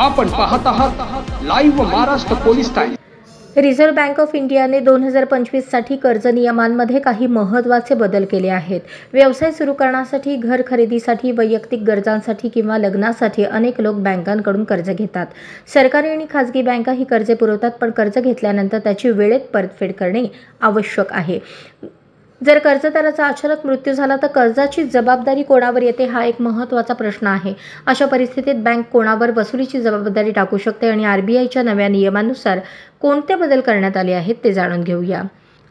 आपण पाहत आहात live Maharashtra police times. Reserve bank of इंडियाने 2025 साठी कर्ज नियमांमध्ये काही महत्त्वाचे बदल केले आहेत। व्यवसाय सुरू करण्यासाठी, घर खरेदीसाठी, वैयक्तिक गरजांसाठी किंवा लग्नासाठी अनेक लोक बँकांकडून कर्ज घेतात। सरकारी आणि खासगी बँका ही कर्जे पुरवतात, पण कर्ज घेतल्यानंतर त्याची वेळेत परतफेड करणे आवश्यक आहे। जर कर्जदाराचा अचानक मृत्यू झाला तर कर्जाची जबाबदारी कोणावर येते हा एक महत्त्वाचा प्रश्न आहे। अशा परिस्थितीत बँक कोणावर वसुलीची जबाबदारी टाकू शकते आणि आरबीआयच्या नव्या नियमानुसार कोणते बदल करण्यात आले आहेत ते जाणून घेऊया।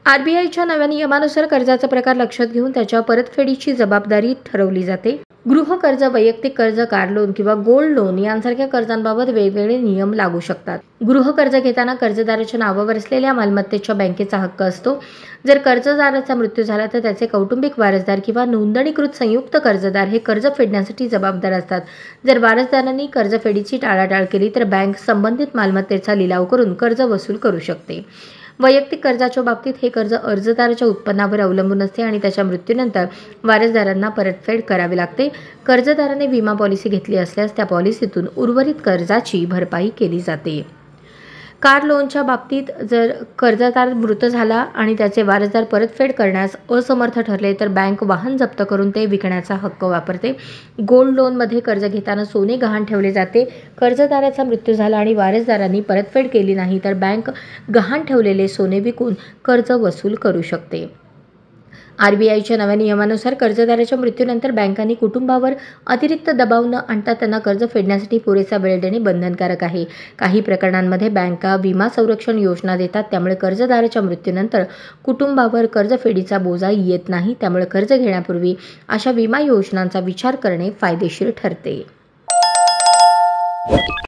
आरबीआयच्या नव्या नियमानुसार कर्जाचा प्रकार लक्षात घेऊन त्याच्या परतफेडीची जबाबदारी ठरवली जाते। गृह कर्ज, वैयक्तिक कर्ज, कार लोन किंवा गोल्ड लोन यांसारख्या कर्जांबाबत वेगवेगळे नियम लागू शकतात। गृह कर्ज घेताना कर्जदाराच्या नावावर असलेल्या मालमत्तेच्या बँकेचा हक्क असतो। जर कर्जदाराचा मृत्यू झाला तर त्याचे कौटुंबिक वारसदार किंवा नोंदणीकृत संयुक्त कर्जदार हे कर्ज फेडण्यासाठी जबाबदार असतात। जर वारसदारांनी कर्जफेडीची टाळाटाळ केली तर बँक संबंधित मालमत्तेचा लिलाव करून कर्ज वसूल करू शकते। वैयक्तिक कर्जाच्या बाबतीत हे कर्ज अर्जदाराच्या उत्पन्नावर अवलंबून असते आणि त्याच्या मृत्यूनंतर वारसदारांना परतफेड करावी लागते। कर्जदाराने विमा पॉलिसी घेतली असल्यास त्या पॉलिसीतून उर्वरित कर्जाची भरपाई केली जाते। कार लोनच्या बाबतीत जर कर्जदार मृत झाला आणि त्याचे वारसदार परतफेड करण्यास असमर्थ ठरले तर बँक वाहन जप्त करून ते विकण्याचा हक्क वापरते। गोल्ड लोनमध्ये कर्ज घेताना सोने गहाण ठेवले जाते। कर्जदाराचा मृत्यू झाला आणि वारसदारांनी परतफेड केली नाही तर बँक गहाण ठेवलेले सोने विकून कर्ज वसूल करू शकते। आरबीआयच्या नव्या नियमानुसार कर्जदाराच्या मृत्यूनंतर बँकांनी कुटुंबावर अतिरिक्त दबाव न आणता त्यांना कर्ज फेडण्यासाठी पुरेसा वेळ देणे बंधनकारक आहे। काही प्रकरणांमध्ये बँका विमा संरक्षण योजना देतात, त्यामुळे कर्जदाराच्या मृत्यूनंतर कुटुंबावर कर्जफेडीचा बोजा येत नाही। त्यामुळे कर्ज घेण्यापूर्वी अशा विमा योजनांचा विचार करणे फायदेशीर ठरते।